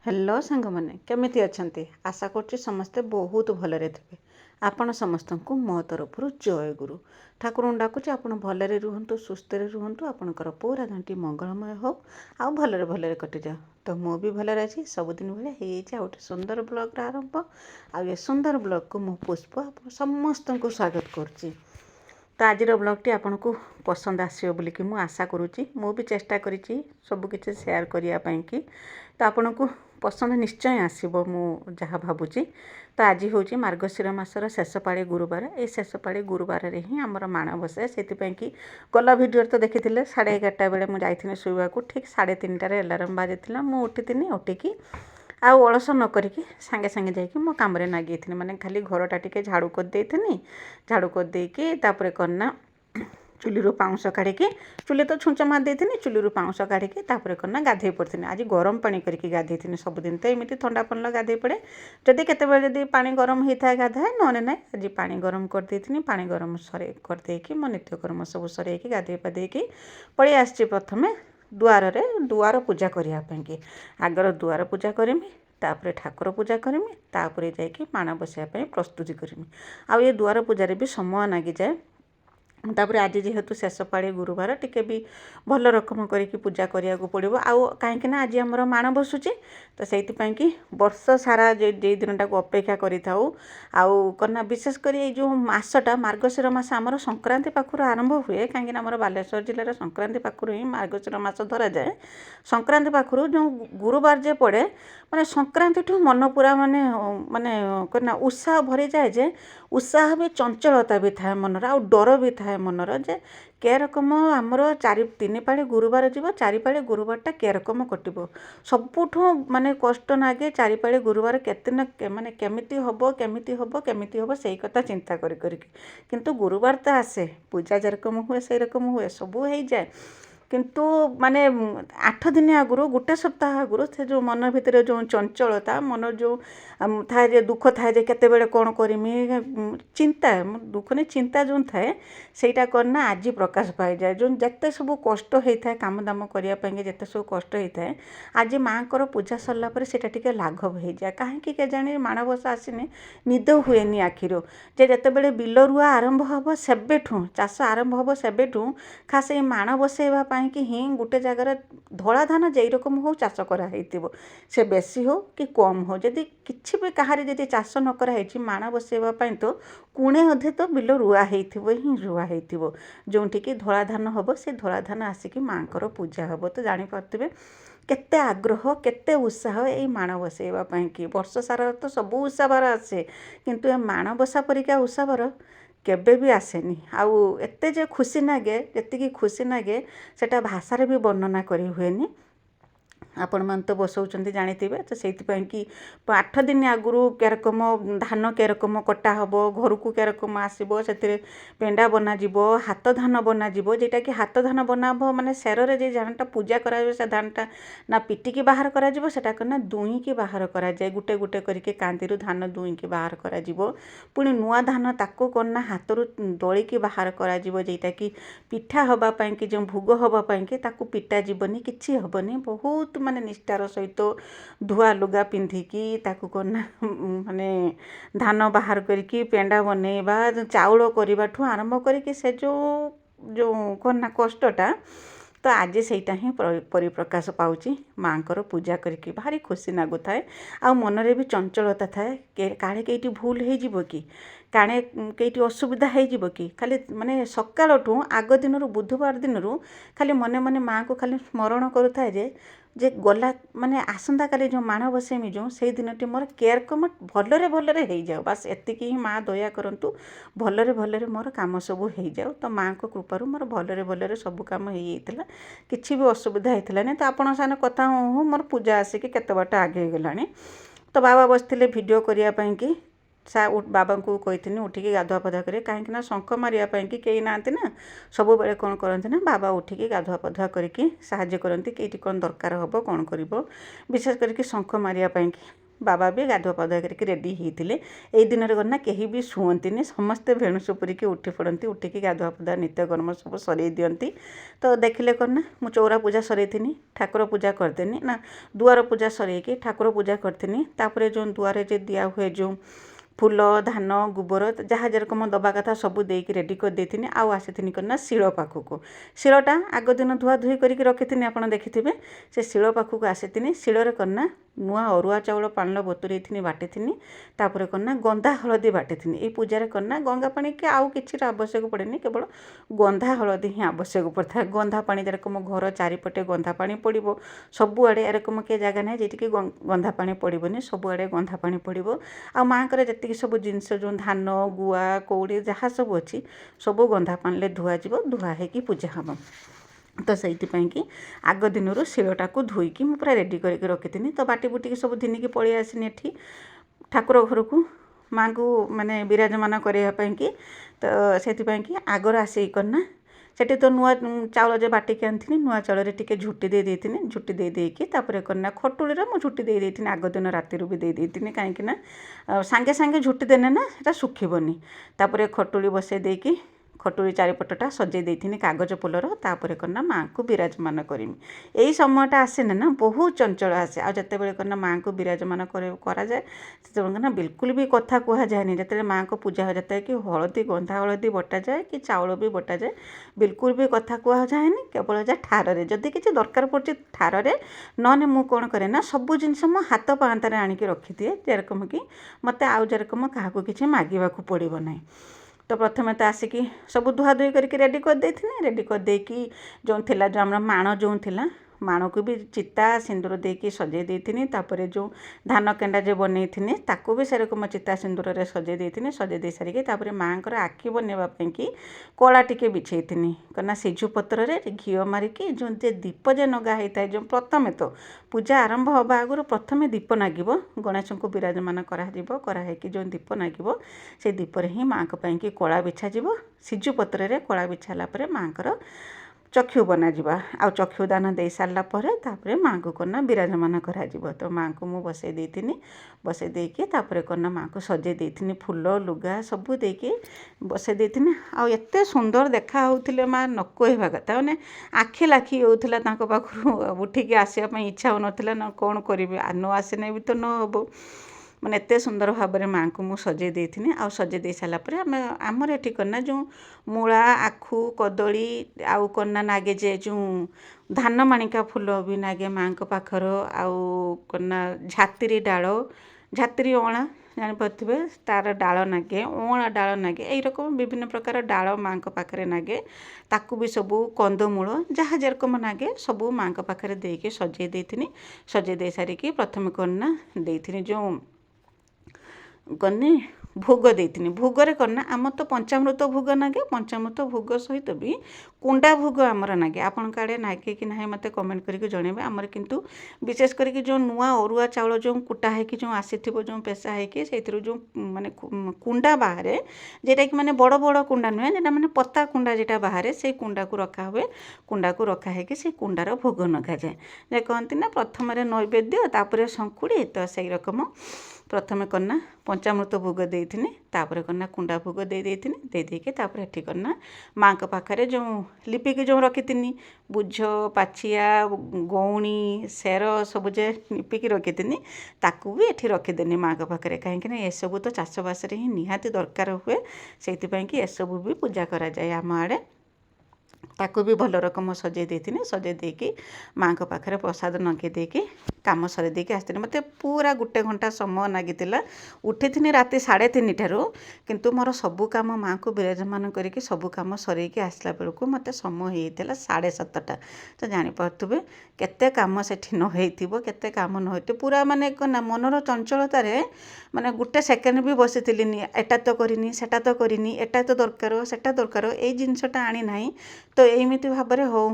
Hello सांग मैंने केमिति अछंती आशा करछि समस्ते बहुत भलरे थे। आपण समस्त को मो तरफ जय गुरु ठाकुर डाकुचे आप भलरे रुहतु सुस्थ रुहतु आपणकर पूरा दिनटी मंगलमय हो आउ भलरे भलरे कटि जाओ। तो मु भी भलरे अच्छी सबुदिन भाई गोटे सुंदर ब्लॉग आरंभ आ ये सुंदर ब्लॉग को मु पुष्प समस्त को स्वागत करुच्ची। तो आज ब्लॉगटी आपन को पसंद आसो बोलिकी मु आशा करुच्ची। मु भी चेष्टा करी सबकि सेयार करने की तो आपन को पसंद निश्चय आसो मु जहाँ भावुची। तो आज हूँ मार्गशीर मासर शेष पाड़ी गुरुवार। ये शेष पाड़ी गुरुवार रे ही आमर माण बसे से कि गला भिडियो तो देखी 11:30 बेले मुझे शुवा ठीक 3:30 अलार्म बाजी मुझे उठी उठिकी आउ अलस न करिकी सांगे सांगे जाइए मो काम नागी माने खाली घरटा टिके झाड़ू कर देथनी। झाड़ू कर देकी तापर करना चुलीरू पाउंस काढ़ी चुली तो छुंच मार देथनी चुलीरू पाउंस काढ़ी तापर करना गाधे पड़ी। आज गरम पानी करके गाधे सबुदिन तो एमती थंडा पानी गाधे पड़े जदि केतेबेले जदि पानी गरम होता है गाधाए नने ना आज पानी गरम कर देथनी। पानी गरम सरे कर देकी मो नित्यकर्म सब सरेकी गाधे पाधेकी पलि आसछि प्रथमे दुआर पूजा करने आगर दुआर पूजा करमी तापर ठाकुर पूजा करमी तापर जाइए माण बसाइया प्रस्तुति करमी। आ ये दुआर पूजार भी समय लगी जाए। तापर आज जेहेतु शेष पाड़ी गुरुवार टिके भी भल रकम करके पूजा करिया को पड़ो आउ कहीं आज आमर माण बसुची तो से वर्ष सारा जो दिनटा को अपेक्षा करना विशेषकर ये जो मसटा मार्गशीर मास आमर संक्रांति पाखर आरंभ हुए कहीं आमर बालेश्वर जिलार संक्रांति पाखर ही मार्गशीर मास धरा जाए। संक्रांति पाखर जो गुरुवार जे पड़े माने संक्रांति ठू मन पूरा माने माने करना उत्साह भरी जाए जे उत्साह भी चंचलता भी थाए मनर आ डर भी थाए मनर जे के रकम आमर 3 पाड़ी गुरुवार जीव 4 पाड़ी गुरुवारटा के रकम कटिबो सबुठू माने कष्ट नागे 4 पाड़ी गुरुवार केते ना माने केमिति हबो सेई कथा चिंता करी किंतु गुरुवार तो आसे पूजा जेरकम हुए से रकम हुए सबू हो जाए किंतु माने 8 दिन आगुरी गोटे सप्ताह आगुरी से जो मन भितर जो चंचलता मन जो थाए जे दुख थाए जे केते बेले कौन करमी चिंता दुख नहीं चिंता जो थाए सेटा करना आज प्रकाश पाई जाए। जो जिते सब कष्ट होता है काम दाम करने जिते सब कष्ट होता है आज माँ को पूजा सरला पर सेटा टिके लाघव हो जाए। कहीं केजाणी माणबसा आसने निद हुए आखिर जे जिते बिल रुआ आरंभ हम सेबेठू चाष आरंभ हम सेबेठू खास ये माण बसैवा कि ही गोटे जगार धला धान जे रकम हो चाष कराई से बेसी हो कि कम हो जदि किसी भी कहारी जदि चाष न कराई माण बसैवाई तो कुणे अधे तो बिल रुआ ही रुआ हो जो धला धान हम से धला धान आसिकी माँ को पूजा हम तो जापारे केते आग्रह केते उत्साह ये माण बसैवाई कि वर्ष सारा तो सबू उत्साह आसे किंतु ए माण बसा परिका उत्साह केबे भी आसेनी आउ एते जे खुशी नागे जी खुशी नागे सेटा भाषार भी वर्णना करी हुएनी। आपण मन तो बसौचंदी जानिथिबे तो सेइथिपई कि 8 दिन आगुरु के रकम धान के रकम कटा हबो घर को के रकम आसीबो सेतिरे पेंडा बना जिवो हाथ धान बना जिवो जेटा कि हाथ धान बनाबो माने सेर रे जे धानटा पूजा करा से धानटा ना पिटिकी बाहर करा जिवो सेटा करना दुई की बाहर करा जाए गुटे गुटे करके कांदिरु धान दुई की बाहर करा जिवो पुणी नुआ धान ताको करना हाथरु दळी की बाहर करा जिवो जेटा कि पिठा हबा पई कि जो भोग हबा पई कि ताको पिटा जिवनी किछि हबनी बहुत माने निष्ठार सहित धुआ लुगा पिंधिकी ताकू करना माने धान बाहर करके पेंडा बनैबा चाउल करने ठू आरंभ करके से जो करना कष्टटा तो आज सेटा ही परिप्रकाश पाउची माँ को पूजा करके भारी खुशी लगु थाए आ मनरे भी चंचलता थाए काले कईटी भूल हो कि काणे कईटी असुविधा हो कि खाली माने सकाळठू आग दिन बुधवार दिन खाली मने मने माँ को खाली स्मरण करुए जे गला माने आसंता काली जो माण बसेमी जो से दिन मोर केयर कम भलरे भलरे हो जाओ बस एतिकी ही माँ दया करंतु भलरे भलरे मोर काम सब हो जाओ। तो माँ को कृपारू मोर भलरे भलरे सब काम होता किसी भी असुविधा होता नहीं। तो आपण साने कथा हूँ मोर पूजा आसिकी केते बाट आगे गलानी। तो बाबा बसते भिडियो करने कि बाबा को कही उठिकी गाधुआ पाधुआ करें कहीं शंख मारियापाई कि कई ना सब बेले कौन करते ना बाबा उठिकी गाधुआ पाधुआ करके साहाଯ୍य करती कईटी कौन दरकार हम कौन कर विशेष करके शंख मारियापाई बाबा भी गाधुआ पाधुआ करके रेडी होते यही दिन करना कहीं भी शुअंती समस्ते भेणुष पुरिकी उठी पड़ती उठिकी गाधुआ पाधुआ नित्यकर्म सब सर दिंती तो देखिले करना मु चौरा पूजा सरईथी ठाकुर पूजा करदेनी ना दुआर पूजा सरईकी ठाकुर पूजा करथिनी तापर जो दुआरे जे दिया हुए जो फूल धान गोबर जहाँ जेरकम दबा कथा सब देकी रेडी कर देथिनी आउ आसीथिनी करना शिल पाखक शिलटा आग दिन धुआ धुई करके रखी आपड़ देखिथे से शिल पाखक आसीथिनी शिलरे करना नुआ अरुआ चाउल पान बतुरई बाटी तापर करना गंधा हलदी बाटी ये पूजार करना गंगा पानी के आउ कि आवश्यक पड़ेनि केवल गंधा हलदी ही आवश्यक पड़ता है गंधा पानी जेरकम घर चारिपटे गंधा पानी पड़ो सबुआड़े एरकम किए जगह ना जी गंधा पानी पड़ोनी सबुआड़े गंधा पानी पड़ो आ माँकर जी सब जिनस जो धान गुआ कौड़ी जहाँ सब अच्छी सब गंधा पानी धुआ धुआ होगी पूजा हम तो से कि आग दिन शिलटा को धोईकी मुझे पूरा रेडी करके रखी तो बाटी बुटिकी सब धिनिकी पलि आसनी एठी ठाकुर घर को माँ को माने विराजमान करने कि तो से कि आगर आसिक करना सेठी तो नुआ चाउल जो बाटिकी आनी नुआ चाउल टे झुटी दे देती झुटी दे देकी तापर करना खटुली मुझे झुटी दे देती आग दिन राति भी दे देती कहीं सांगे सांगे झुटी देने ना सेटा सुखिबनी तापर खटुली बसई देकी खटुली चारिपटा सजे देती कागज फुलर तापर करना माँ को विराजमान करमी यही समयटा आसे ना बहुत चंचल आसे आते करना माँ को विराजमान कराए से बिल्कुल भी कथा कह जाए जिते माँ को पूजा हो जाता है कि हलदी गंधा हलदी बटा जाए कि चाउल भी बटा जाए बिल्कुल भी कथा कह जाए केवल जा ठारे जदि किसी दरकार पड़े ठारे नने मु कौन करे ना सब जिनस मो हाथ पाहांतार आणिकी रखिदिए जेरकम कि मत आउ जेरकम क्या किसी मागिबा पड़ो ना तो प्रथम तो आसिकी सब धुआ धुई करके रेडी कर देथिनी रेडी कर देकी जो थिला जो हमरा माण जो थिला माण को भी चिता सिंदूर देकी सजे देथिनी तापर जो धान केंडा जो बनै थिनी ताको भी सेरकम चिता सिंदूर रे सजे देथिनी सजे दे सारिके तापर माँकर आखि बनवा कि कला टिके बिछेइथिनी कना सिजु पत्र रे घिओ मारिकी जो जे दीप जे नगा होता जो प्रथमे तो पूजा आरंभ हवा आगु प्रथमे दीप नागिबो गणेश को विराजमान कराजिबो कराहेकी जो दीप नागिबो से दीप रे ही माँ को कि कला बिछा जिवो सिजु पत्र रे कला बिछाला परे माँकर चक्षु बनाଯିबा आ चक्षु दान दे सारा पर तापर माँ को करना विराजमान कराजिबो तो माँ को मु बसई देथिनी बसई देकी तापर करना माँ को सजे देथिनी फूल लुगा सबू देकी बसई देथिनी आ एते सुंदर देखा होउथिले माँ न कहवा कथा माने आखि लाखी होउथिला तांको पाखरु उठिकी आसिया पई इच्छा हो नथिला न कोन करिवे आ न आसे भी तो न हबो मैंने एत सुंदर भाव में माँ को मुझे सजे देथिनी आ सजे दे सारा पर आमर एठी करना जो मूला आखु कदली आउ करना नागे जे जो धान माणिका फूल भी नागे माँ को पाखर आउ करना झातिरी डाल झातिरी अँला जानीपे तार डाल नागे अँला डाल नागे यही रकम विभिन्न प्रकार डाल माँ को पाखे नागे ताकू भी सबू कंदमूल जहाँ जेरकम नागे सबू माँ को पाखे देके सजे देथिनी सजे दे सारिकी प्रथम करना देथिनी जो कनी भोग देथिनी भोगरे करना आम तो पंचामृत भोग नागे पंचामृत भोग सहित भी कुंडा भोग आमर नागे आपण काड़े नागे कि ना मत कमेंट करके जनइबे आमर किंतु विशेष करके जो नुआ अरुआ चाउल जो कुटा है कि जो आसीथिबो जो पेशा है कि सेथिरु जो माने कुंडा बाहर जेटा कि माने बड़ बड़ कुंडा नुहे जेटा माने पत्ता कुंडा जेटा बाहर से कुंडा को रखा हुए कुंडा को रखा है कि से कुंडार भोग नगा जाए जे कहती ना प्रथम नैवेद्य तापर शंकुड़ी तो सही रकम प्रथम करना पंचामृत भोग देथिनी तापर करना कुंडा भोग दे देथिनी दे देके तापर एठी करना माँ के पाखरे जो लिपिकी जो रखिथिनी बुझ पाछिया गौणी सेर सब जे लिपिकी रखिथिनी ताकू भी एठी रखिदेनी माँ के पाखरे कहीं ये सब तो चाषबास ही निहाती दरकार हुए से कि ये सब भी पूजा करा जाए आम आड़े ताकू भी भल रकम सजे देथिनी सजे देकी माँ को पाखरे प्रसाद नगे देकी काम सरे देकी आसती मत पूरा गोटे घंटा समय नागिला उठी राति 3:30 ठारू किंतु मोर सबू काम माँ को विराजमान करके सबू काम सरईकी आसला बेलू मत समय होता 7:30 तो जानीपे केते काम सेठी न होइथिबो केते काम न होइते पूरा माने ना मनर चंचलतार माने गोटे सेकेंड भी बसीथिलिनी एटा तो करिनी सेटा तो करिनी एटा तो दरकार सेटा दरकार ए जिनसटा आनी नाही तो एमती भाव में हो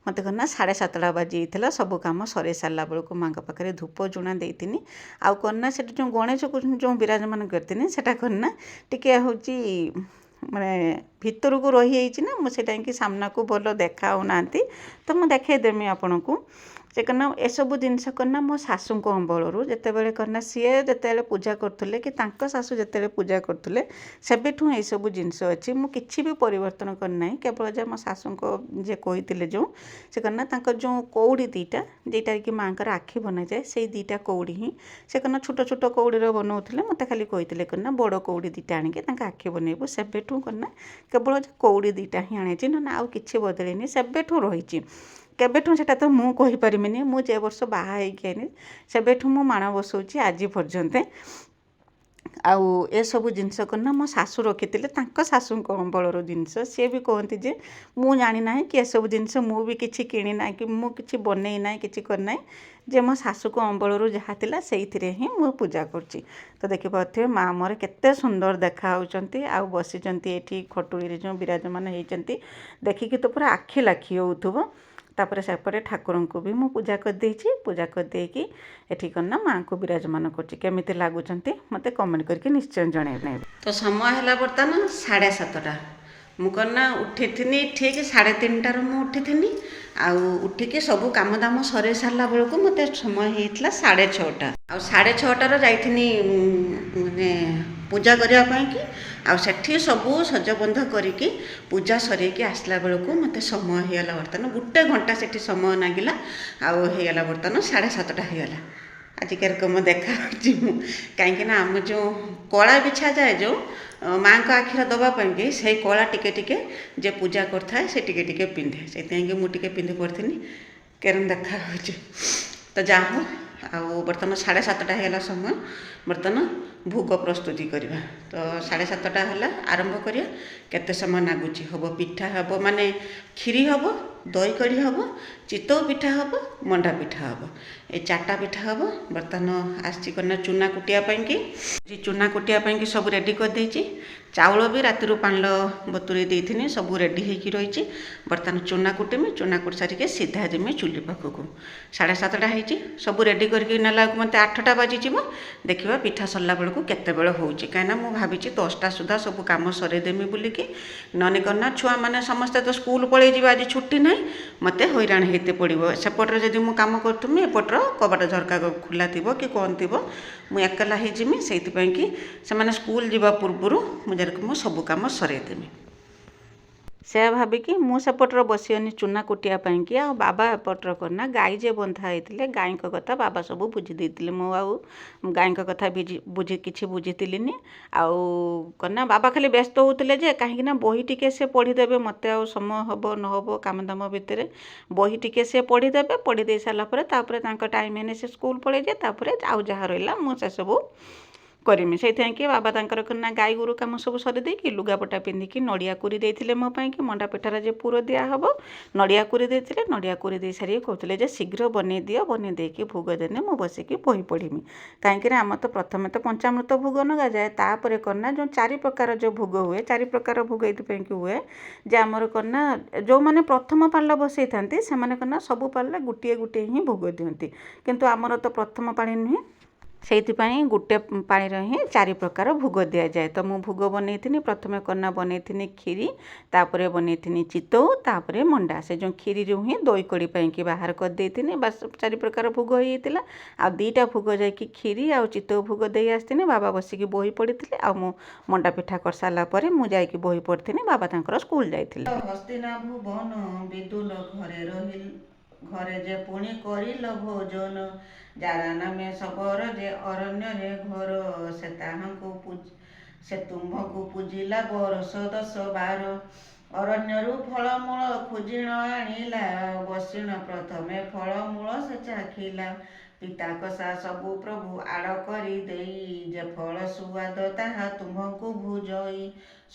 मत करना 7:30 बाजी सब कम सर सारा बेलू माँ पाखे धूप जुणा देती आउ करना से जो गणेश को जो विराजमान करती से करना टिके हूँ माने भितर को रही ना मुझे कि सामना को भल देखा होना तो मुझे देखदेमी आपण को ସେ କନା ଏସବୁ ଜିନିଷ କନା ମୋ ଶାଶୁଙ୍କ ଅମଳରୁ ଯେତେବେଳେ କନା ସିଏ ଯେତେବେଳେ ପୂଜା କରୁଥିଲେ କି ତାଙ୍କ ଶାଶୁ ଯେତେବେଳେ ପୂଜା କରୁଥିଲେ ସେବେଠୁ ଏଇସବୁ ଜିନିଷ ଅଛି। ମୁଁ କିଛି ବି ପରିବର୍ତ୍ତନ କରିନାହିଁ। କେବଳ ଯେ ମୋ ଶାଶୁଙ୍କ ଯେ କହିଥିଲେ ଯେଉଁ ସେ କନା ତାଙ୍କର ଯେଉଁ କଉଡ଼ି ଦୁଇଟା ଯେଉଁଟାରେ କି ମାଆଙ୍କର ଆଖି ବନାଯାଏ ସେଇ ଦୁଇଟା କଉଡ଼ି ହିଁ ସେ କନା ଛୋଟ ଛୋଟ କଉଡ଼ିର ବନାଉଥିଲେ। ମୋତେ ଖାଲି କହିଥିଲେ କନା ବଡ଼ କଉଡ଼ି ଦୁଇଟା ଆଣିକି ତାଙ୍କ ଆଖି ବନେଇବୁ। ସେବେଠୁ କନା କେବଳ ଯେ କଉଡ଼ି ଦୁଇଟା ହିଁ ଆଣିଛି, ନହେଲେ ଆଉ କିଛି ବଦଳିନି, ସେବେଠୁ ରହିଛି। କେବେଠୁ ସେଇଟା ତ ମୁଁ କହିପାରିବିନି। ମୁଁ ଯେ ବର୍ଷ ବାହା ହେଇକି ଆଇନି ସେବେଠୁ ମୁଁ ମାଣ ବସଉଛି ଆଜି ପର୍ଯ୍ୟନ୍ତ। ଆଉ ଏସବୁ ଜିନିଷ କନା ମୋ ଶାଶୁ ରଖିଥିଲେ, ତାଙ୍କ ଶାଶୁଙ୍କ ଅମଳର ଜିନିଷ। ସିଏ ବି କହନ୍ତି ଯେ ମୁଁ ଜାଣିନାହିଁ କି ଏସବୁ ଜିନିଷ ମୁଁ ବି କିଛି କିଣି ନାହିଁ କି ମୁଁ କିଛି ବନେଇ ନାହିଁ, କିଛି କରିନାହିଁ, ଯେ ମୋ ଶାଶୁଙ୍କ ଅମଳରୁ ଯାହା ଥିଲା ସେଇଥିରେ ହିଁ ମୁଁ ପୂଜା କରୁଛି। ତ ଦେଖିପାରୁଥିବେ ମା ମୋର କେତେ ସୁନ୍ଦର ଦେଖା ହେଉଛନ୍ତି ଆଉ ବସିଛନ୍ତି ଏଠି ଖଟୁଳିରେ ଯେଉଁ ବିରାଜମାନ ହେଇଛନ୍ତି। ଦେଖିକି ତ ପୁରା ଆଖି ଲାଖି ହେଉଥିବ। ତାପରେ ସେପଟେ ଠାକୁରଙ୍କୁ ବି ମୁଁ ପୂଜା କରିଦେଇଛି। ପୂଜା କରିଦେଇକି ଏଠି କନା ମାଆଙ୍କୁ ବିରାଜମାନ କରୁଛି। କେମିତି ଲାଗୁଛନ୍ତି ମୋତେ କମେଣ୍ଟ କରିକି ନିଶ୍ଚୟ ଜଣାଇବେ। ତ ସମୟ ହେଲା ବର୍ତ୍ତମାନ 7:30। ମୁଁ କନା ଉଠିଥିନି ଠିକ୍ 3:30ରୁ ମୁଁ ଉଠିଥିନି। ଆଉ ଉଠିକି ସବୁ କାମ ଦାମ ସରେଇ ସାରିଲା ବେଳକୁ ମୋତେ ସମୟ ହେଇଥିଲା 6:30। ଆଉ 6:30ରେ ଯାଇଥିନି ମାନେ ପୂଜା କରିବା ପାଇଁକି। ଆଉ ସେଠି ସବୁ ସଜବନ୍ଧ କରିକି ପୂଜା ସରେଇକି ଆସିଲା ବେଳକୁ ମୋତେ ସମୟ ହେଇଗଲା ବର୍ତ୍ତମାନ 1 ଘଣ୍ଟା ସେଠି ସମୟ ଲାଗିଲା। ଆଉ ହେଇଗଲା ବର୍ତ୍ତମାନ 7:30 ହେଇଗଲା। ଆଜିକାର କମ ଦେଖା ହେଉଛି ମୁଁ, କାହିଁକିନା ଆମ ଯେଉଁ କଳା ବିଛାଯାଏ ଯେଉଁ ମାଆଙ୍କ ଆଖିର ଦେବା ପାଇଁକି ସେଇ କଳା ଟିକେ ଟିକେ ଯେ ପୂଜା କରିଥାଏ ସେ ଟିକେ ଟିକେ ପିନ୍ଧେ। ସେଇଥିପାଇଁକି ମୁଁ ଟିକେ ପିନ୍ଧି ପଡ଼ିଥିନି। କେରମ ଦେଖା ହେଉଛି। ତ ଯାହା ହଉ, ଆଉ ବର୍ତ୍ତମାନ 7:30 ହେଇଗଲା ସମୟ। ବର୍ତ୍ତମାନ ଭୋଗ ପ୍ରସ୍ତୁତି କରିବା। ତ 7:30 ହେଲା, ଆରମ୍ଭ କରିବା। କେତେ ସମୟ ଲାଗୁଛି? ହେବ ପିଠା ହେବ, ମାନେ କ୍ଷୀରି ହେବ, ଦହି କଢ଼ି ହେବ, ଚିତଉ ପିଠା ହେବ, ମଣ୍ଡା ପିଠା ହେବ। এই 4ଟା ପିଠା ହେବ। ବର୍ତ୍ତମାନ ଆସିଛି କନା ଚୁନା କୁଟିବା ପାଇଁକି। ଚୁନା କୁଟିବା ପାଇଁକି ସବୁ ରେଡ଼ି କରିଦେଇଛି। ଚାଉଳ ବି ରାତିରୁ ପାଣିର ବତୁରେଇ ଦେଇଥିନି, ସବୁ ରେଡ଼ି ହେଇକି ରହିଛି। ବର୍ତ୍ତମାନ ଚୁନା କୁଟିମି, ଚୁନା କୁଟି ସାରିକି ସିଧା ଯିମି ଚୁଲି ପାଖକୁ। 7:30 ହେଇଛି, ସବୁ ରେଡ଼ି କରିକି ନେଲାକୁ ମୋତେ 8ଟା ବାଜିଯିବ। ଦେଖିବା ପିଠା ସରିଲା ବେଳକୁ କେତେବେଳେ ହେଉଛି, କାହିଁକିନା ମୁଁ ଭାବିଛି 10ଟା ସୁଦ୍ଧା ସବୁ କାମ ସରେଇଦେମି ବୋଲିକି। ନହେଲେ କନା ଛୁଆମାନେ ସମସ୍ତେ ତ ସ୍କୁଲ ପଳେଇଯିବେ, ଆଜି ଛୁଟି ନାହିଁ, ମୋତେ ହଇରାଣ ହେଇତେ ପଡ଼ିବ। ସେପଟରେ ଯଦି ମୁଁ କାମ କରୁଥିମି ଏପଟର କବାଟ ଝରକା ଖୋଲା ଥିବ କି କ'ଣ ଥିବ, ମୁଁ ଏକଲା ହେଇଯିମି। ସେଇଥିପାଇଁକି ସେମାନେ ସ୍କୁଲ ଯିବା ପୂର୍ବରୁ ମୁଁ ସବୁ କାମ ସରେଇଦେମି। ସେୟା ଭାବିକି ମୁଁ ସେପଟର ବସିଗନି ଚୁନା କୁଟିବା ପାଇଁକି। ଆଉ ବାବା ଏପଟର କନା ଗାଈ ଯେ ବନ୍ଧା ହେଇଥିଲେ ଗାଈଙ୍କ କଥା ବାବା ସବୁ ବୁଝି ଦେଇଥିଲେ। ମୁଁ ଆଉ ଗାଈଙ୍କ କଥା କିଛି ବୁଝିଥିଲିନି। ଆଉ କନା ବାବା ଖାଲି ବ୍ୟସ୍ତ ହେଉଥିଲେ ଯେ କାହିଁକିନା ବହି ଟିକେ ସେ ପଢ଼ିଦେବେ, ମୋତେ ଆଉ ସମୟ ହେବ ନ ହେବ କାମଦାମ ଭିତରେ ବହି ଟିକେ ସେ ପଢ଼ିଦେବେ। ପଢ଼ି ଦେଇ ସାରିଲା ପରେ ତାପରେ ତାଙ୍କ ଟାଇମ୍ ହେନେ ସେ ସ୍କୁଲ ପଳେଇଯାଏ। ତାପରେ ଆଉ ଯାହା ରହିଲା ମୁଁ ସେସବୁ କରିମି। ସେଇଥିପାଇଁକି ବାବା ତାଙ୍କର କନା ଗାଈ ଗୋରୁ କାମ ସବୁ ସରି ଦେଇକି ଲୁଗାପଟା ପିନ୍ଧିକି ନଡ଼ିଆ କୋରି ଦେଇଥିଲେ ମୋ ପାଇଁକି। ମଣ୍ଡା ପିଠାର ଯେ ପୁର ଦିଆହେବ ନଡ଼ିଆ କୋରି ଦେଇଥିଲେ। ନଡ଼ିଆ କୋରି ଦେଇ ସାରିକି କହୁଥିଲେ ଯେ ଶୀଘ୍ର ବନେଇ ଦିଅ, ବନେଇ ଦେଇକି ଭୋଗ ଦେନେ ମୁଁ ବସିକି ବହି ପଢ଼ିମି। କାହିଁକିନା ଆମର ତ ପ୍ରଥମେ ତ ପଞ୍ଚାମୃତ ଭୋଗ ନଗାଯାଏ, ତାପରେ କନା ଯେଉଁ 4 ପ୍ରକାର ଯେଉଁ ଭୋଗ ହୁଏ, 4 ପ୍ରକାର ଭୋଗ ଏଇଥିପାଇଁକି ହୁଏ ଯେ ଆମର କନା ଯେଉଁମାନେ ପ୍ରଥମ ପାଳିଲା ବସେଇଥାନ୍ତି ସେମାନେ କନା ସବୁ ପାଳିଲେ ଗୋଟିଏ ଗୋଟିଏ ହିଁ ଭୋଗ ଦିଅନ୍ତି। କିନ୍ତୁ ଆମର ତ ପ୍ରଥମ ପାଳି ନୁହେଁ, ସେଇଥିପାଇଁ ଗୋଟେ ପାଣିର ହିଁ 4 ପ୍ରକାର ଭୋଗ ଦିଆଯାଏ। ତ ମୁଁ ଭୋଗ ବନେଇଥିନି। ପ୍ରଥମେ କନା ବନେଇଥିନି କ୍ଷୀରି, ତାପରେ ବନେଇଥିନି ଚିତଉ, ତାପରେ ମଣ୍ଡା। ସେ ଯେଉଁ କ୍ଷୀରିରୁ ହିଁ ଦହି କଡ଼ି ପାଇଁକି ବାହାର କରିଦେଇଥିନି। ବାସ୍ 4 ପ୍ରକାର ଭୋଗ ହେଇଯାଇଥିଲା। ଆଉ 2ଟା ଭୋଗ ଯାଇକି କ୍ଷୀରି ଆଉ ଚିତଉ ଭୋଗ ଦେଇ ଆସିଥିନି। ବାବା ବସିକି ବହି ପଢ଼ିଥିଲେ। ଆଉ ମୁଁ ମଣ୍ଡା ପିଠା କରିସାରିଲା ପରେ ମୁଁ ଯାଇକି ବହି ପଢ଼ିଥିନି। ବାବା ତାଙ୍କର ସ୍କୁଲ ଯାଇଥିଲେ। ହସ୍ତିନାଭୁ ବନ ବିଦୁଲ ଘରେ ରହିଲ, ଘରେ ଯେ ପୁଣି କରିଲ ଭୋଜନ, ଯାରା ନାମେ ସବର ଯେ ଅରଣ୍ୟରେ ଘର, ସେ ତୁମ୍ଭଙ୍କୁ ପୂଜିଲା ବରଷ 10-12। ଅରଣ୍ୟରୁ ଫଳମୂଳ ଖୋଜିଣ ଆଣିଲା, ବସିଣ ପ୍ରଥମେ ଫଳମୂଳ ସେ ଚାଖିଲା। ପିତା କଷା ସବୁ ପ୍ରଭୁ ଆଡ଼ କରି ଦେଇ, ଯେ ଫଳ ସୁଆଦ ତାହା ତୁମ୍ଭଙ୍କୁ ଭୁଜଇ।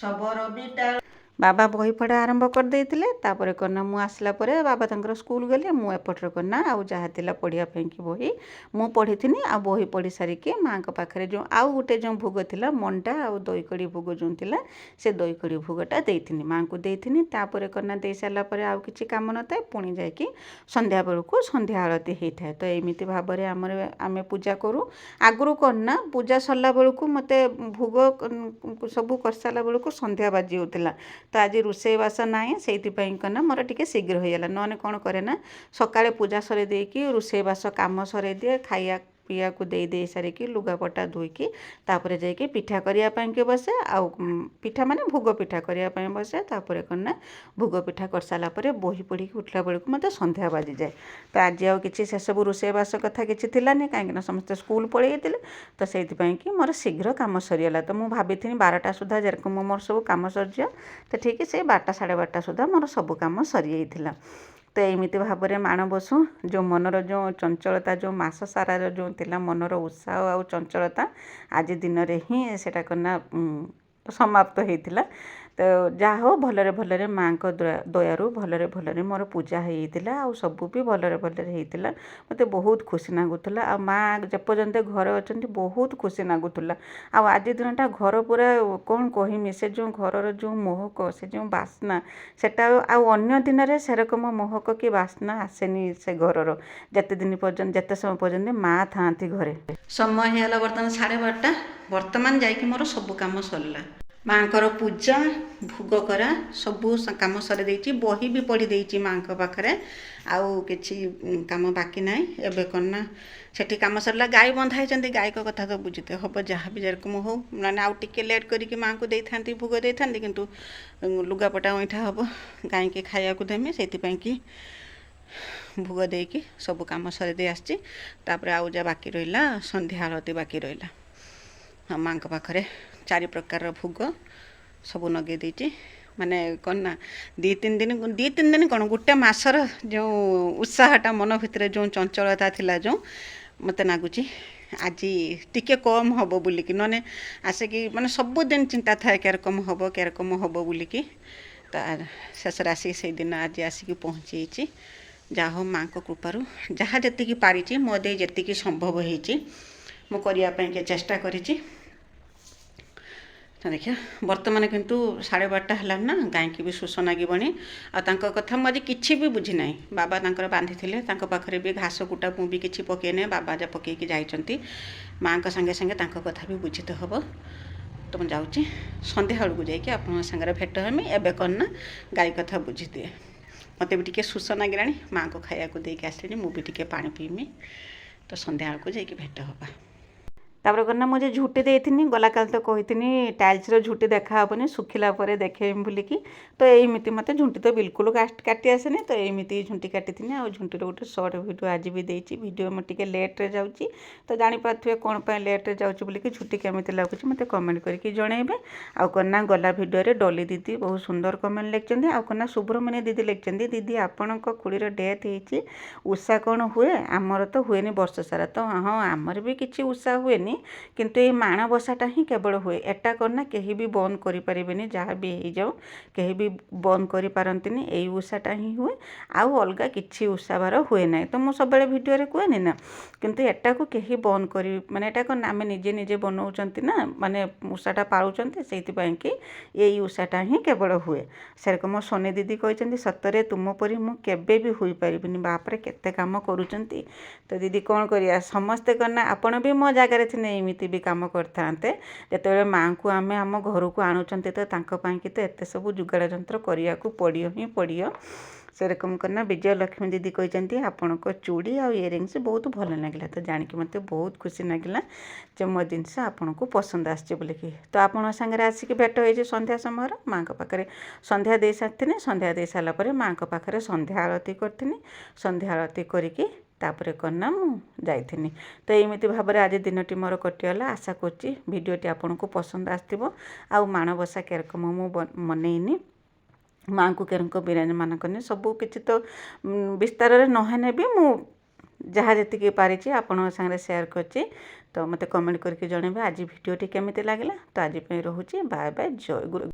ଶବର ବିଟାଳ ବାବା ବହି ପଢ଼ା ଆରମ୍ଭ କରିଦେଇଥିଲେ। ତାପରେ କନା ମୁଁ ଆସିଲା ପରେ ବାବା ତାଙ୍କର ସ୍କୁଲ ଗଲେ। ମୁଁ ଏପଟରେ କନା ଆଉ ଯାହା ଥିଲା ପଢ଼ିବା ପାଇଁକି ବହି ମୁଁ ପଢ଼ିଥିନି। ଆଉ ବହି ପଢ଼ି ସାରିକି ମାଆଙ୍କ ପାଖରେ ଯେଉଁ ଆଉ ଗୋଟେ ଯେଉଁ ଭୋଗ ଥିଲା ମଣ୍ଡା ଆଉ ଦହି କଡ଼ି ଭୋଗ ଯେଉଁ ଥିଲା ସେ ଦହି କଡ଼ି ଭୋଗଟା ଦେଇଥିନି, ମାଆଙ୍କୁ ଦେଇଥିନି। ତାପରେ କନା ଦେଇ ସାରିଲା ପରେ ଆଉ କିଛି କାମ ନଥାଏ, ପୁଣି ଯାଇକି ସନ୍ଧ୍ୟା ବେଳକୁ ସନ୍ଧ୍ୟା ଆଳତି ହେଇଥାଏ। ତ ଏମିତି ଭାବରେ ଆମେ ପୂଜା କରୁ। ଆଗରୁ କନା ପୂଜା ସରିଲା ବେଳକୁ ମୋତେ ଭୋଗ ସବୁ କରିସାରିଲା ବେଳକୁ ସନ୍ଧ୍ୟା ବାଜି ଯାଉଥିଲା। ତ ଆଜି ରୋଷେଇବାସ ନାହିଁ, ସେଇଥିପାଇଁ କନା ମୋର ଟିକେ ଶୀଘ୍ର ହେଇଗଲା। ନହେଲେ କ'ଣ କରେ ନା ସକାଳେ ପୂଜା ସରେଇ ଦେଇକି ରୋଷେଇବାସ କାମ ସରେଇ ଦିଏ, ଖାଇବା ପିଇବାକୁ ଦେଇ ସାରିକି ଲୁଗାପଟା ଧୋଇକି ତାପରେ ଯାଇକି ପିଠା କରିବା ପାଇଁକି ବସେ। ଆଉ ପିଠା ମାନେ ଭୋଗ ପିଠା କରିବା ପାଇଁ ବସେ। ତାପରେ କ'ଣ ନା ଭୋଗ ପିଠା କରିସାରିଲା ପରେ ବହି ପଢ଼ିକି ଉଠିଲା ବେଳକୁ ମୋତେ ସନ୍ଧ୍ୟା ବାଜିଯାଏ। ତ ଆଜି ଆଉ କିଛି ସେସବୁ ରୋଷେଇବାସ କଥା କିଛି ଥିଲାନି, କାହିଁକିନା ସମସ୍ତେ ସ୍କୁଲ ପଳେଇ ଯାଇଥିଲେ। ତ ସେଇଥିପାଇଁକି ମୋର ଶୀଘ୍ର କାମ ସରିଗଲା। ତ ମୁଁ ଭାବିଥିଲି 12ଟା ସୁଦ୍ଧା ଯେରକମ ମୋର ସବୁ କାମ ସରିଯିବ, ତ ଠିକ୍ ସେଇ 12ଟା 12:30 ସୁଦ୍ଧା ମୋର ସବୁ କାମ ସରିଯାଇଥିଲା। ତ ଏମିତି ଭାବରେ ମାଣବସୁ ଯେଉଁ ମନର ଯେଉଁ ଚଞ୍ଚଳତା, ଯେଉଁ ମାସ ସାରାର ଯେଉଁ ଥିଲା ମନର ଉତ୍ସାହ ଆଉ ଚଞ୍ଚଳତା, ଆଜି ଦିନରେ ହିଁ ସେଟା କନା ସମାପ୍ତ ହେଇଥିଲା। ତ ଯାହା ହଉ ଭଲରେ ଭଲରେ ମାଆଙ୍କ ଦୟାରୁ ଭଲରେ ଭଲରେ ମୋର ପୂଜା ହେଇଯାଇଥିଲା। ଆଉ ସବୁ ବି ଭଲରେ ଭଲରେ ହେଇଥିଲା। ମୋତେ ବହୁତ ଖୁସି ଲାଗୁଥିଲା। ଆଉ ମାଆ ଯେପର୍ଯ୍ୟନ୍ତ ଘରେ ଅଛନ୍ତି ବହୁତ ଖୁସି ଲାଗୁଥିଲା। ଆଉ ଆଜି ଦିନଟା ଘର ପୁରା କ'ଣ କହିମି, ସେ ଯେଉଁ ଘରର ଯେଉଁ ମହକ, ସେ ଯେଉଁ ବାସ୍ନା, ସେଟା ଆଉ ଅନ୍ୟ ଦିନରେ ସେରକମ ମହକ କି ବାସ୍ନା ଆସେନି ସେ ଘରର, ଯେତେ ଦିନ ପର୍ଯ୍ୟନ୍ତ, ଯେତେ ସମୟ ପର୍ଯ୍ୟନ୍ତ ମାଆ ଥାଆନ୍ତି ଘରେ। ସମୟ ହେଇଗଲା ବର୍ତ୍ତମାନ 12:30। ବର୍ତ୍ତମାନ ଯାଇକି ମୋର ସବୁ କାମ ସରିଲା। ମାଆଙ୍କର ପୂଜା, ଭୋଗ କରା ସବୁ କାମ ସରି ଦେଇଛି। ବହି ବି ପଢ଼ି ଦେଇଛି ମାଆଙ୍କ ପାଖରେ। ଆଉ କିଛି କାମ ବାକି ନାହିଁ। ଏବେ କ'ଣ ନା ସେଠି କାମ ସରିଲା। ଗାଈ ବନ୍ଧା ହେଇଛନ୍ତି, ଗାଈଙ୍କ କଥା ତ ବୁଝିତେ ହେବ ଯାହା ବି ଯେରକମ ହଉ। ମାନେ ଆଉ ଟିକେ ଲେଟ୍ କରିକି ମାଆଙ୍କୁ ଦେଇଥାନ୍ତି, ଭୋଗ ଦେଇଥାନ୍ତି, କିନ୍ତୁ ଲୁଗାପଟା ଅଇଁଠା ହେବ, ଗାଈକି ଖାଇବାକୁ ଦେମି, ସେଇଥିପାଇଁକି ଭୋଗ ଦେଇକି ସବୁ କାମ ସରେଇ ଦେଇ ଆସିଛି। ତାପରେ ଆଉ ଯାହା ବାକି ରହିଲା ସନ୍ଧ୍ୟା ଆଳତି ବାକି ରହିଲା। ମାଆଙ୍କ ପାଖରେ 4 ପ୍ରକାରର ଭୋଗ ସବୁ ଲଗେଇ ଦେଇଛି। ମାନେ କ'ଣ ନା 2-3 ଦିନ କ'ଣ ଗୋଟେ ମାସର ଯେଉଁ ଉତ୍ସାହଟା ମନ ଭିତରେ, ଯେଉଁ ଚଞ୍ଚଳତା ଥିଲା, ଯେଉଁ ମୋତେ ଲାଗୁଛି ଆଜି ଟିକେ କମ୍ ହେବ ବୋଲିକି। ନହେଲେ ଆସିକି ମାନେ ସବୁଦିନ ଚିନ୍ତା ଥାଏ କେରକମ ହେବ ବୋଲିକି। ତା ଶେଷରେ ଆସିକି ସେଇଦିନ ଆଜି ଆସିକି ପହଞ୍ଚିଯାଇଛି। ଯାହା ହଉ ମାଆଙ୍କ କୃପାରୁ ଯାହା ଯେତିକି ପାରିଛି, ମୋ ଦେଇ ଯେତିକି ସମ୍ଭବ ହେଇଛି ମୁଁ କରିବା ପାଇଁକି ଚେଷ୍ଟା କରିଛି। ଦେଖିବା ବର୍ତ୍ତମାନ କିନ୍ତୁ 12:30 ହେଲାଣି ନା, ଗାଈକି ବି ଶୋଷ ଲାଗିବଣି। ଆଉ ତାଙ୍କ କଥା ମୁଁ ଆଜି କିଛି ବି ବୁଝି ନାହିଁ। ବାବା ତାଙ୍କର ବାନ୍ଧିଥିଲେ, ତାଙ୍କ ପାଖରେ ବି ଘାସ କୁଟା ମୁଁ ବି କିଛି ପକେଇ ନାହିଁ, ବାବା ଯା ପକେଇକି ଯାଇଛନ୍ତି। ମାଆଙ୍କ ସାଙ୍ଗେ ସାଙ୍ଗେ ତାଙ୍କ କଥା ବି ବୁଝିତେ ହେବ। ତ ମୁଁ ଯାଉଛି, ସନ୍ଧ୍ୟାବେଳକୁ ଯାଇକି ଆପଣଙ୍କ ସାଙ୍ଗରେ ଭେଟ ହେମି। ଏବେ କ'ଣ ନା ଗାଈ କଥା ବୁଝିଦିଏ। ମୋତେ ବି ଟିକେ ଶୋଷ ଲାଗିଲାଣି, ମାଆଙ୍କୁ ଖାଇବାକୁ ଦେଇକି ଆସିଲିଣି, ମୁଁ ବି ଟିକେ ପାଣି ପିଇମି। ତ ସନ୍ଧ୍ୟାବେଳକୁ ଯାଇକି ଭେଟ ହେବା। ତାପରେ କ'ଣ ନା ମୁଁ ଯେ ଝୁଟି ଦେଇଥିନି, ଗଲାକାଲି ତ କହିଥିନି ଟାଇଲ୍ସର ଝୁଟି ଦେଖା ହେବନି, ଶୁଖିଲା ପରେ ଦେଖେଇମି ବୋଲିକି। ତ ଏମିତି ମୋତେ ଝୁଣ୍ଟି ତ ବିଲକୁଲ କାଟି ଆସେନି। ତ ଏମିତି ଝୁଣ୍ଟି କାଟିଥିନି। ଆଉ ଝୁଣ୍ଟିର ଗୋଟେ ସର୍ଟ ଭିଡ଼ିଓ ଆଜି ବି ଦେଇଛି। ଭିଡ଼ିଓ ମୁଁ ଟିକେ ଲେଟ୍ରେ ଯାଉଛି, ତ ଜାଣିପାରୁଥିବେ କ'ଣ ପାଇଁ ଲେଟ୍ରେ ଯାଉଛି ବୋଲିକି। ଝୁଟି କେମିତି ଲାଗୁଛି ମୋତେ କମେଣ୍ଟ କରିକି ଜଣାଇବେ। ଆଉ କ'ଣ ନା ଗଲା ଭିଡ଼ିଓରେ ଡଲି ଦିଦି ବହୁତ ସୁନ୍ଦର କମେଣ୍ଟ ଲେଖିଛନ୍ତି। ଆଉ କ'ଣ ନା ସୁବ୍ରମଣ୍ୟ ଦିଦି ଲେଖିଛନ୍ତି, ଦିଦି ଆପଣଙ୍କ ଖୁଡ଼ିର ଡେଥ୍ ହେଇଛି, ଉଷା କ'ଣ ହୁଏ? ଆମର ତ ହୁଏନି ବର୍ଷ ସାରା। ତ ହଁ, ଆମର ବି କିଛି ଉଷା ହୁଏନି, କିନ୍ତୁ ଏଇ ମାଣବସାଟା ହିଁ କେବଳ ହୁଏ। ଏଟା କ'ଣ ନା କେହି ବି ବନ୍ଦ କରିପାରିବେନି, ଯାହା ବି ହେଇଯାଉ କେହି ବି ବନ୍ଦ କରିପାରନ୍ତିନି। ଏଇ ଓଷାଟା ହିଁ ହୁଏ, ଆଉ ଅଲଗା କିଛି ଓଷାବାର ହୁଏ ନାହିଁ। ତ ମୁଁ ସବୁବେଳେ ଭିଡ଼ିଓରେ କୁହେନି ନା, କିନ୍ତୁ ଏଟାକୁ କେହି ବନ୍ଦ କରି, ମାନେ ଏଟା କ'ଣ ଆମେ ନିଜେ ବନାଉଛନ୍ତି ନା, ମାନେ ଓଷାଟା ପାଳୁଛନ୍ତି, ସେଇଥିପାଇଁକି ଏଇ ଓଷାଟା ହିଁ କେବଳ ହୁଏ। ସେରକମ ସୋନି ଦିଦି କହିଛନ୍ତି, ସତରେ ତୁମ ପରି ମୁଁ କେବେ ବି ହୋଇପାରିବିନି। ବାପରେ କେତେ କାମ କରୁଛନ୍ତି। ତ ଦିଦି କ'ଣ କରିବା, ସମସ୍ତେ କ'ଣ ନା ଆପଣ ବି ମୋ ଜାଗାରେ ଥିଲେ ଏମିତି ବି କାମ କରିଥାନ୍ତେ। ଯେତେବେଳେ ମାଆଙ୍କୁ ଆମେ ଆମ ଘରକୁ ଆଣୁଛନ୍ତି, ତ ତାଙ୍କ ପାଇଁକି ତ ଏତେ ସବୁ ଯୋଗାଡ଼ ଯନ୍ତ୍ର କରିବାକୁ ପଡ଼ିବ। ସେରକମ କରିନା ବିଜୟଲକ୍ଷ୍ମୀ ଦିଦି କହିଛନ୍ତି, ଆପଣଙ୍କ ଚୁଡ଼ି ଆଉ ଇୟରିଙ୍ଗସ୍ ବହୁତ ଭଲ ଲାଗିଲା। ତ ଜାଣିକି ମୋତେ ବହୁତ ଖୁସି ଲାଗିଲା ଯେ ମୋ ଜିନିଷ ଆପଣଙ୍କୁ ପସନ୍ଦ ଆସିଛି ବୋଲିକି। ତ ଆପଣଙ୍କ ସାଙ୍ଗରେ ଆସିକି ଭେଟ ହେଇଛି ସନ୍ଧ୍ୟା ସମୟରେ। ମାଆଙ୍କ ପାଖରେ ସନ୍ଧ୍ୟା ଦେଇ ସାରିଥିନି। ସନ୍ଧ୍ୟା ଦେଇ ସାରିଲା ପରେ ମାଆଙ୍କ ପାଖରେ ସନ୍ଧ୍ୟା ଆଳତି କରିଥିନି। ସନ୍ଧ୍ୟା ଆଳତି କରିକି ତାପରେ କ'ଣ ନା ମୁଁ ଯାଇଥିନି। ତ ଏମିତି ଭାବରେ ଆଜି ଦିନଟି ମୋର କଟିଗଲା। ଆଶା କରୁଛି ଭିଡ଼ିଓଟି ଆପଣଙ୍କୁ ପସନ୍ଦ ଆସିଥିବ। ଆଉ ମାଣବସା କେରକମ ମୁଁ ମନେଇନି, ମାଆଙ୍କୁ କେରକ ବିରାଜମାନ କନି, ସବୁ କିଛି ତ ବିସ୍ତାରରେ ନହେଲେ ବି ମୁଁ ଯାହା ଯେତିକି ପାରିଛି ଆପଣଙ୍କ ସାଙ୍ଗରେ ସେୟାର କରିଛି। ତ ମୋତେ କମେଣ୍ଟ କରିକି ଜଣାଇବେ ଆଜି ଭିଡ଼ିଓଟି କେମିତି ଲାଗିଲା। ତ ଆଜି ପାଇଁ ରହୁଛି, ବାଏ ବାଏ, ଜୟ ଗୁରୁ।